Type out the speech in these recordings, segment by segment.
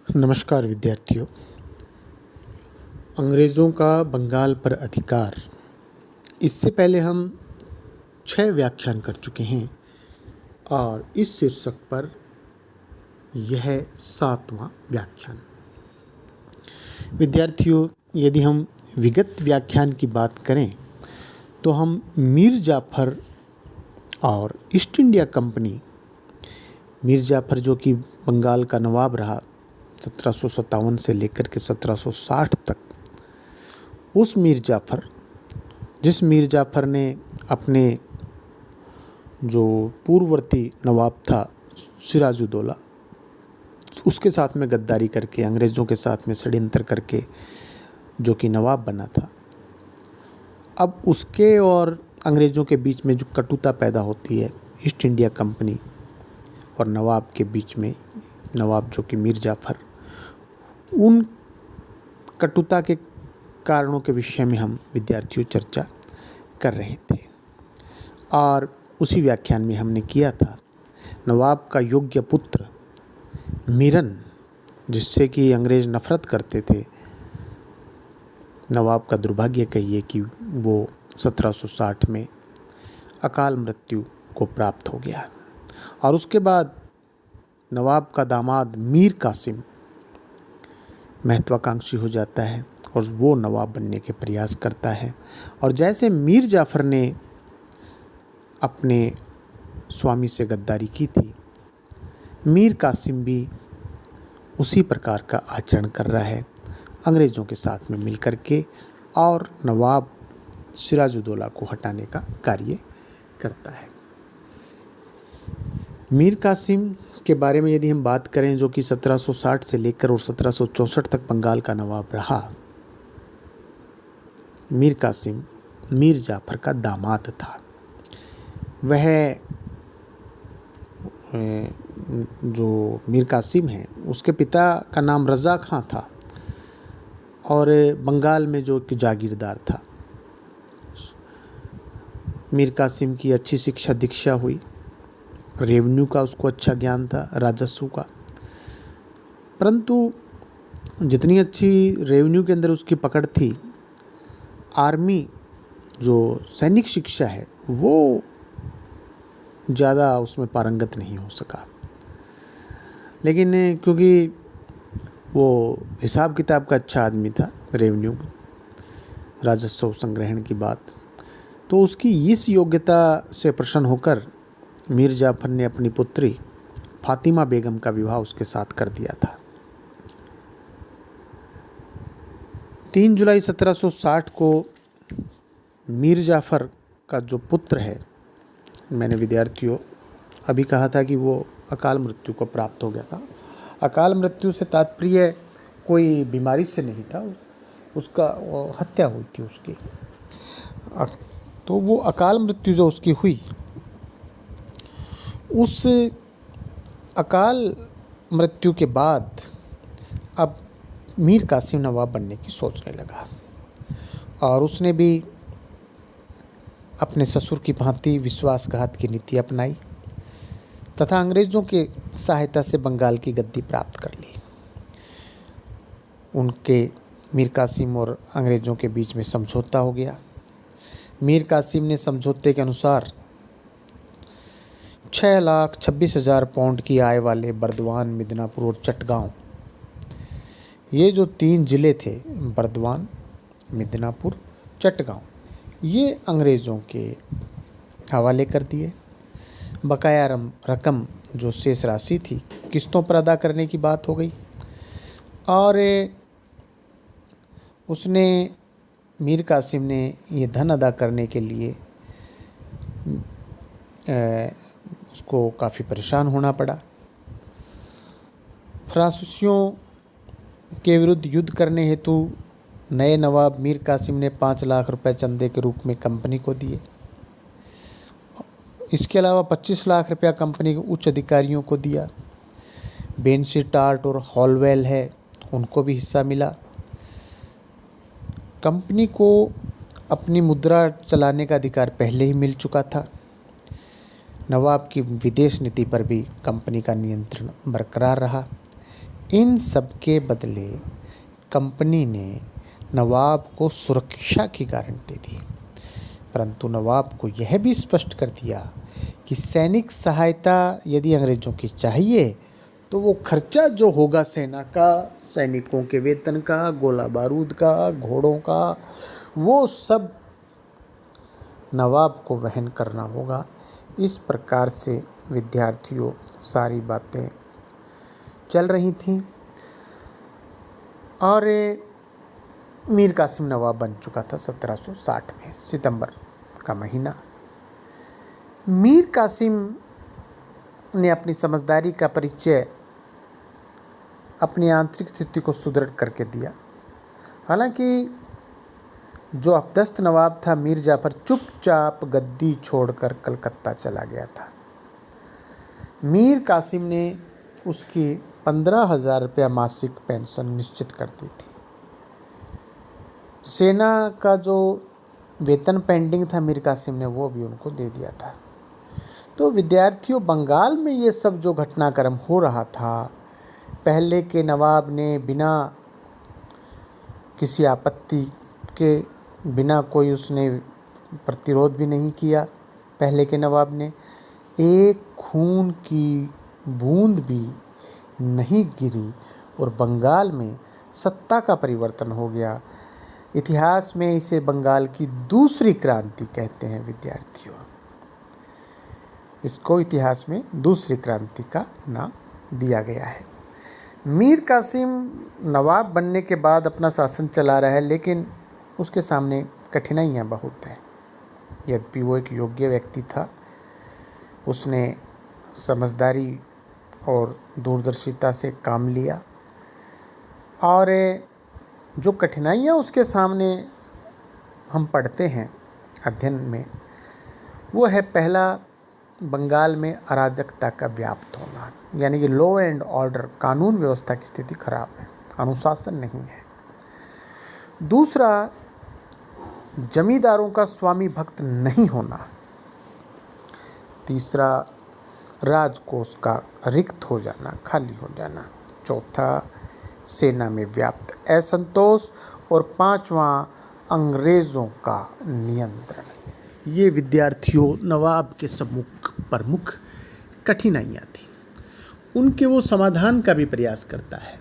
नमस्कार विद्यार्थियों। अंग्रेज़ों का बंगाल पर अधिकार, इससे पहले हम 6 व्याख्यान कर चुके हैं और इस शीर्षक पर यह 7वां व्याख्यान। विद्यार्थियों, यदि हम विगत व्याख्यान की बात करें तो हम मीर जाफ़र और east India company, Mir Jafar जो कि बंगाल का नवाब रहा 1757 से लेकर के 1760 तक, उस मीर जाफ़र, जिस मीर जाफ़र ने अपने जो पूर्ववर्ती नवाब था सिराजुद्दौला, उसके साथ में गद्दारी करके, अंग्रेज़ों के साथ में षड्यंत्र करके जो कि नवाब बना था, अब उसके और अंग्रेज़ों के बीच में जो कटुता पैदा होती है ईस्ट इंडिया कंपनी और नवाब के बीच में, नवाब जो कि मीर जाफ़र, उन कटुता के कारणों के विषय में हम विद्यार्थियों चर्चा कर रहे थे। और उसी व्याख्यान में हमने किया था नवाब का योग्य पुत्र मीरन, जिससे कि अंग्रेज़ नफ़रत करते थे, नवाब का दुर्भाग्य कहिए कि वो 1760 में अकाल मृत्यु को प्राप्त हो गया। और उसके बाद नवाब का दामाद मीर कासिम महत्वाकांक्षी हो जाता है और वो नवाब बनने के प्रयास करता है। और जैसे मीर जाफ़र ने अपने स्वामी से गद्दारी की थी, मीर कासिम भी उसी प्रकार का आचरण कर रहा है अंग्रेज़ों के साथ में मिलकर के, और नवाब सिराजुद्दौला को हटाने का कार्य करता है। मीर कासिम के बारे में यदि हम बात करें, जो कि 1760 से लेकर और 1764 तक बंगाल का नवाब रहा, मीर कासिम मीर जाफ़र का दामाद था। वह जो मीर कासिम है, उसके पिता का नाम रज़ा खां था और बंगाल में जो कि जागीरदार था। मीर कासिम की अच्छी शिक्षा दीक्षा हुई, रेवेन्यू का उसको अच्छा ज्ञान था, राजस्व का, परंतु जितनी अच्छी रेवेन्यू के अंदर उसकी पकड़ थी, आर्मी जो सैनिक शिक्षा है वो ज़्यादा उसमें पारंगत नहीं हो सका। लेकिन क्योंकि वो हिसाब किताब का अच्छा आदमी था, रेवेन्यू राजस्व संग्रहण की बात, तो उसकी इस योग्यता से प्रसन्न होकर मीर जाफ़र ने अपनी पुत्री फातिमा बेगम का विवाह उसके साथ कर दिया था। 3 जुलाई 1760 को मीर जाफ़र का जो पुत्र है, मैंने विद्यार्थियों अभी कहा था कि वो अकाल मृत्यु को प्राप्त हो गया था। अकाल मृत्यु से तात्पर्य कोई बीमारी से नहीं था, उसका हत्या हुई थी उसकी। तो वो अकाल मृत्यु जो उसकी हुई, उस अकाल मृत्यु के बाद अब मीर कासिम नवाब बनने की सोचने लगा और उसने भी अपने ससुर की भांति विश्वासघात की नीति अपनाई तथा अंग्रेज़ों के सहायता से बंगाल की गद्दी प्राप्त कर ली। उनके मीर कासिम और अंग्रेज़ों के बीच में समझौता हो गया। मीर कासिम ने समझौते के अनुसार 6,26,000 पाउंड की आय वाले बर्दवान, मिदनापुर और चटगांव, ये जो 3 ज़िले थे, बर्दवान, मिदनापुर, चटगांव, ये अंग्रेज़ों के हवाले कर दिए। बकाया रकम जो शेष राशि थी किस्तों पर अदा करने की बात हो गई और उसने, मीर कासिम ने ये धन अदा करने के लिए उसको काफ़ी परेशान होना पड़ा। फ्रांसीसियों के विरुद्ध युद्ध करने हेतु नए नवाब मीर कासिम ने 5 लाख रुपए चंदे के रूप में कंपनी को दिए। इसके अलावा 25 लाख रुपया कंपनी के उच्च अधिकारियों को दिया। बेंसी टार्ट और हॉलवेल है, उनको भी हिस्सा मिला। कंपनी को अपनी मुद्रा चलाने का अधिकार पहले ही मिल चुका था। नवाब की विदेश नीति पर भी कंपनी का नियंत्रण बरकरार रहा। इन सब के बदले कंपनी ने नवाब को सुरक्षा की गारंटी दी, परंतु नवाब को यह भी स्पष्ट कर दिया कि सैनिक सहायता यदि अंग्रेज़ों की चाहिए तो वो खर्चा जो होगा सेना का, सैनिकों के वेतन का, गोला बारूद का, घोड़ों का, वो सब नवाब को वहन करना होगा। इस प्रकार से विद्यार्थियों सारी बातें चल रही थीं और मीर कासिम नवाब बन चुका था 1760 में, सितंबर का महीना। मीर कासिम ने अपनी समझदारी का परिचय अपनी आंतरिक स्थिति को सुदृढ़ करके दिया। हालांकि जो अपदस्थ नवाब था मीर जाफर चुपचाप गद्दी छोड़कर कलकत्ता चला गया था। मीर कासिम ने उसकी 15,000 रुपया मासिक पेंशन निश्चित कर दी थी। सेना का जो वेतन पेंडिंग था मीर कासिम ने वो भी उनको दे दिया था। तो विद्यार्थियों, बंगाल में ये सब जो घटनाक्रम हो रहा था, पहले के नवाब ने बिना किसी आपत्ति के, बिना कोई उसने प्रतिरोध भी नहीं किया। पहले के नवाब ने एक खून की बूंद भी नहीं गिरी और बंगाल में सत्ता का परिवर्तन हो गया। इतिहास में इसे बंगाल की दूसरी क्रांति कहते हैं विद्यार्थियों। इसको इतिहास में दूसरी क्रांति का नाम दिया गया है। मीर कासिम नवाब बनने के बाद अपना शासन चला रहा है, लेकिन उसके सामने कठिनाइयाँ बहुत हैं। यद्यपि वो एक योग्य व्यक्ति था, उसने समझदारी और दूरदर्शिता से काम लिया और जो कठिनाइयाँ उसके सामने हम पढ़ते हैं अध्ययन में, वो है पहला, बंगाल में अराजकता का व्याप्त होना, यानी कि लॉ एंड ऑर्डर, कानून व्यवस्था की स्थिति खराब है, अनुशासन नहीं है। दूसरा, जमींदारों का स्वामी भक्त नहीं होना। तीसरा, राजकोष का रिक्त हो जाना, खाली हो जाना। चौथा, सेना में व्याप्त असंतोष। और पांचवा, अंग्रेज़ों का नियंत्रण। ये विद्यार्थियों नवाब के सम्मुख प्रमुख कठिनाइयाँ थी। उनके वो समाधान का भी प्रयास करता है।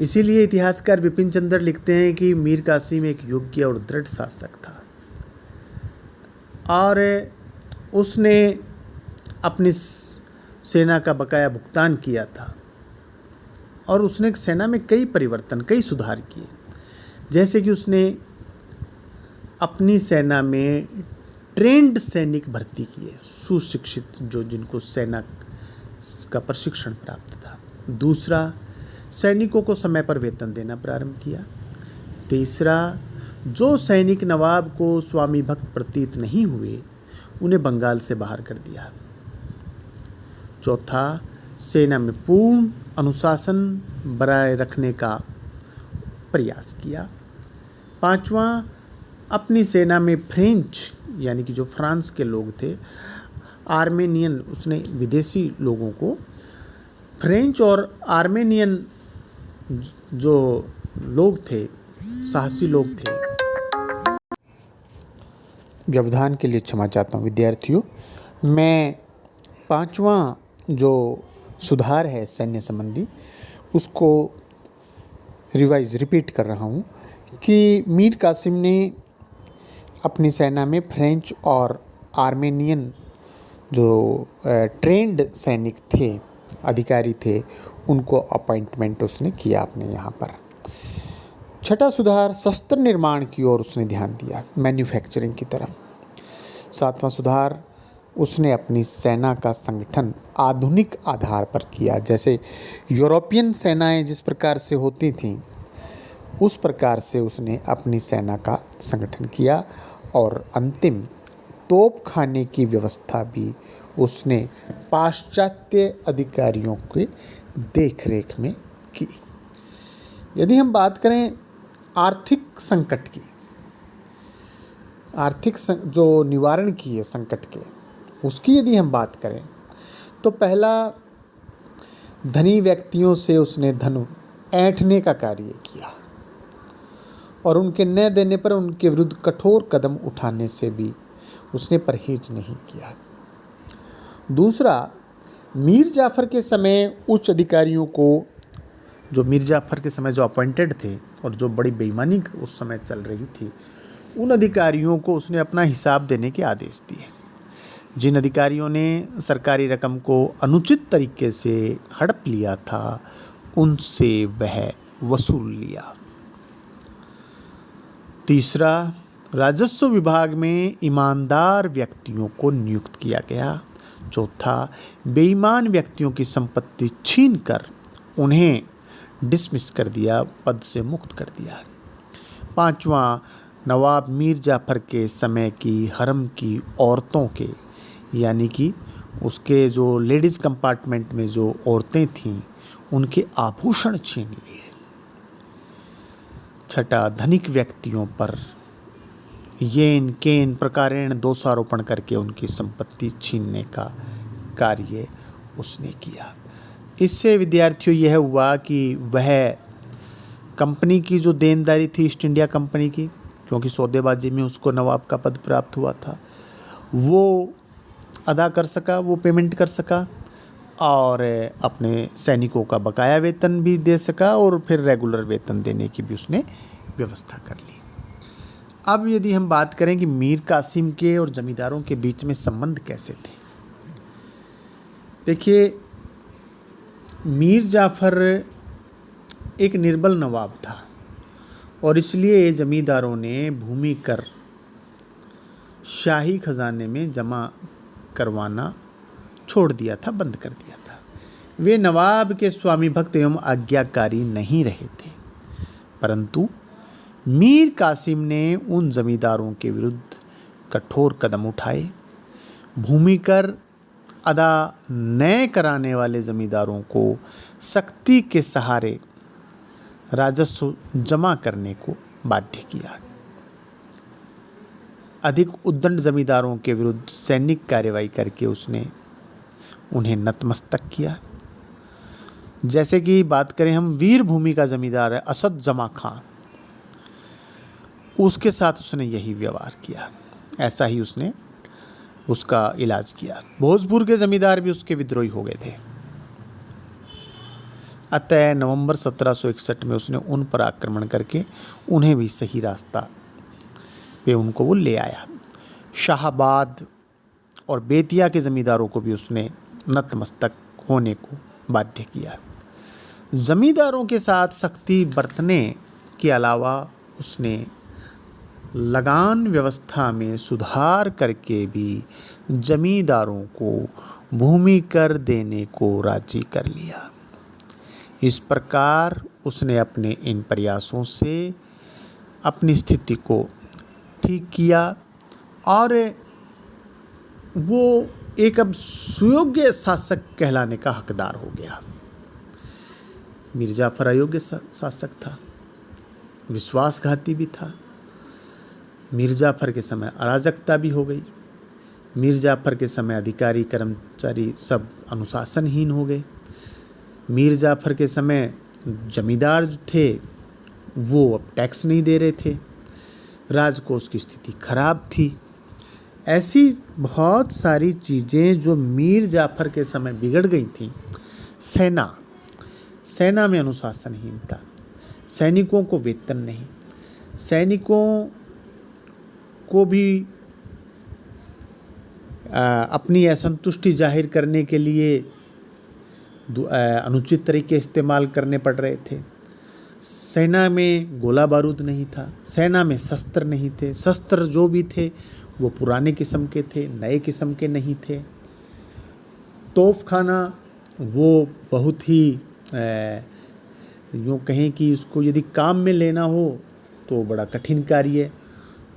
इसीलिए इतिहासकार विपिन चंद्र लिखते हैं कि मीर कासिम एक योग्य और दृढ़ शासक था और उसने अपनी सेना का बकाया भुगतान किया था और उसने सेना में कई परिवर्तन, कई सुधार किए। जैसे कि उसने अपनी सेना में ट्रेंड सैनिक भर्ती किए, सुशिक्षित, जो जिनको सेना का प्रशिक्षण प्राप्त था। दूसरा, सैनिकों को समय पर वेतन देना प्रारंभ किया। तीसरा, जो सैनिक नवाब को स्वामी भक्त प्रतीत नहीं हुए उन्हें बंगाल से बाहर कर दिया। चौथा, सेना में पूर्ण अनुशासन बनाए रखने का प्रयास किया। पांचवा, अपनी सेना में फ्रेंच, यानी कि जो फ्रांस के लोग थे, आर्मेनियन, उसने विदेशी लोगों को, फ्रेंच और आर्मेनियन जो लोग थे, साहसी लोग थे। व्यवधान के लिए क्षमा चाहता हूँ विद्यार्थियों। मैं पांचवा जो सुधार है सैन्य संबंधी, उसको रिपीट कर रहा हूँ कि मीर कासिम ने अपनी सेना में फ्रेंच और आर्मेनियन जो ट्रेंड सैनिक थे, अधिकारी थे, उनको अपॉइंटमेंट उसने किया अपने यहाँ पर। छठा सुधार, शस्त्र निर्माण की ओर उसने ध्यान दिया, मैन्युफैक्चरिंग की तरफ। सातवां सुधार, उसने अपनी सेना का संगठन आधुनिक आधार पर किया। जैसे यूरोपियन सेनाएं जिस प्रकार से होती थीं, उस प्रकार से उसने अपनी सेना का संगठन किया। और अंतिम, तोप खाने की व्यवस्था भी उसने पाश्चात्य अधिकारियों के देखरेख में की। यदि हम बात करें आर्थिक संकट की, जो निवारण की है संकट के, उसकी यदि हम बात करें तो पहला, धनी व्यक्तियों से उसने धन ऐंठने का कार्य किया और उनके न देने पर उनके विरुद्ध कठोर कदम उठाने से भी उसने परहेज नहीं किया। दूसरा, मीर जाफ़र के समय उच्च अधिकारियों को, जो मीर जाफ़र के समय जो अपॉइंटेड थे और जो बड़ी बेईमानी उस समय चल रही थी, उन अधिकारियों को उसने अपना हिसाब देने के आदेश दिए। जिन अधिकारियों ने सरकारी रकम को अनुचित तरीके से हड़प लिया था, उनसे वह वसूल लिया। तीसरा, राजस्व विभाग में ईमानदार व्यक्तियों को नियुक्त किया गया। चौथा, बेईमान व्यक्तियों की संपत्ति छीनकर उन्हें डिसमिस कर दिया, पद से मुक्त कर दिया। पांचवा, नवाब मीर जाफ़र के समय की हरम की औरतों के, यानी कि उसके जो लेडीज़ कंपार्टमेंट में जो औरतें थीं, उनके आभूषण छीन लिए। छठा, धनिक व्यक्तियों पर येन केन प्रकारेण दोषारोपण करके उनकी संपत्ति छीनने का कार्य उसने किया। इससे विद्यार्थियों यह हुआ कि वह कंपनी की जो देनदारी थी ईस्ट इंडिया कंपनी की, क्योंकि सौदेबाजी में उसको नवाब का पद प्राप्त हुआ था, वो अदा कर सका, वो पेमेंट कर सका और अपने सैनिकों का बकाया वेतन भी दे सका और फिर रेगुलर वेतन देने की भी उसने व्यवस्था कर ली। अब यदि हम बात करें कि मीर कासिम के और जमींदारों के बीच में संबंध कैसे थे, देखिए, मीर जाफ़र एक निर्बल नवाब था और इसलिए जमींदारों ने भूमि कर शाही खजाने में जमा करवाना छोड़ दिया था, बंद कर दिया था। वे नवाब के स्वामी भक्त एवं आज्ञाकारी नहीं रहे थे, परंतु मीर कासिम ने उन जमींदारों के विरुद्ध कठोर कदम उठाए। भूमि कर अदा न कराने वाले जमींदारों को सख्ती के सहारे राजस्व जमा करने को बाध्य किया। अधिक उद्दंड जमींदारों के विरुद्ध सैनिक कार्रवाई करके उसने उन्हें नतमस्तक किया। जैसे कि बात करें हम वीर भूमि का जमींदार है असद जमा खां, उसके साथ उसने यही व्यवहार किया, ऐसा ही उसने उसका इलाज किया। भोजपुर के जमींदार भी उसके विद्रोही हो गए थे। अतः नवंबर 1761 में उसने उन पर आक्रमण करके उन्हें भी सही रास्ता पे उनको वो ले आया। शाहाबाद और बेतिया के जमींदारों को भी उसने नतमस्तक होने को बाध्य किया। जमींदारों के साथ सख्ती बरतने के अलावा उसने लगान व्यवस्था में सुधार करके भी जमींदारों को भूमि कर देने को राजी कर लिया। इस प्रकार उसने अपने इन प्रयासों से अपनी स्थिति को ठीक किया और वो एक अब सुयोग्य शासक कहलाने का हकदार हो गया। मीर जाफ़र अयोग्य शासक था, विश्वासघाती भी था। मीर जाफ़र के समय अराजकता भी हो गई। मीर जाफ़र के समय अधिकारी कर्मचारी सब अनुशासनहीन हो गए। मीर जाफ़र के समय जमींदार जो थे वो अब टैक्स नहीं दे रहे थे, राजकोष की स्थिति खराब थी। ऐसी बहुत सारी चीज़ें जो मीर जाफ़र के समय बिगड़ गई थीं। सेना में अनुशासनहीनता, सैनिकों को वेतन नहीं, सैनिकों को भी अपनी असंतुष्टि जाहिर करने के लिए अनुचित तरीके इस्तेमाल करने पड़ रहे थे। सेना में गोला बारूद नहीं था, सेना में शस्त्र नहीं थे, शस्त्र जो भी थे वो पुराने किस्म के थे, नए किस्म के नहीं थे। तोपखाना वो बहुत ही यूँ कहें कि उसको यदि काम में लेना हो तो बड़ा कठिन कार्य है।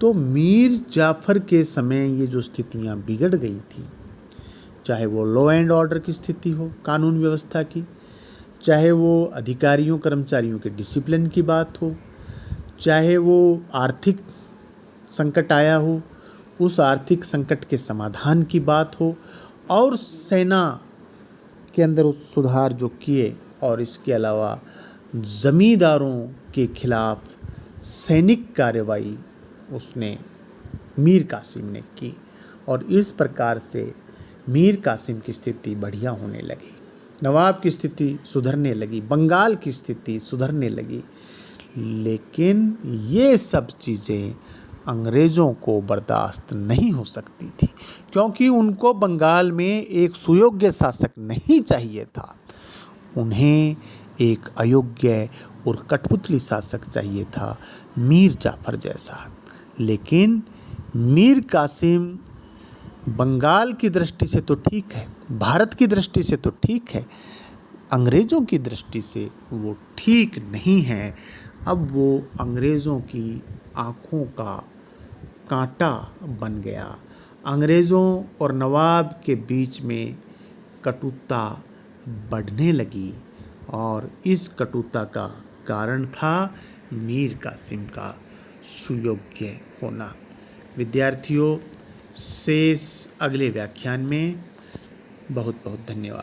तो मीर जाफ़र के समय ये जो स्थितियाँ बिगड़ गई थी, चाहे वो लॉ एंड ऑर्डर की स्थिति हो, कानून व्यवस्था की, चाहे वो अधिकारियों कर्मचारियों के डिसिप्लिन की बात हो, चाहे वो आर्थिक संकट आया हो, उस आर्थिक संकट के समाधान की बात हो, और सेना के अंदर उस सुधार जो किए और इसके अलावा ज़मींदारों के खिलाफ सैनिक कार्रवाई उसने मीर कासिम ने की और इस प्रकार से मीर कासिम की स्थिति बढ़िया होने लगी, नवाब की स्थिति सुधरने लगी, बंगाल की स्थिति सुधरने लगी। लेकिन ये सब चीज़ें अंग्रेज़ों को बर्दाश्त नहीं हो सकती थी, क्योंकि उनको बंगाल में एक सुयोग्य शासक नहीं चाहिए था, उन्हें एक अयोग्य और कठपुतली शासक चाहिए था, मीर जाफ़र जैसा। लेकिन मीर कासिम बंगाल की दृष्टि से तो ठीक है, भारत की दृष्टि से तो ठीक है, अंग्रेज़ों की दृष्टि से वो ठीक नहीं है। अब वो अंग्रेज़ों की आँखों का कांटा बन गया। अंग्रेज़ों और नवाब के बीच में कटुता बढ़ने लगी और इस कटुता का कारण था मीर कासिम का सुयोग्य होना। विद्यार्थियों, शेष अगले व्याख्यान में। बहुत बहुत धन्यवाद।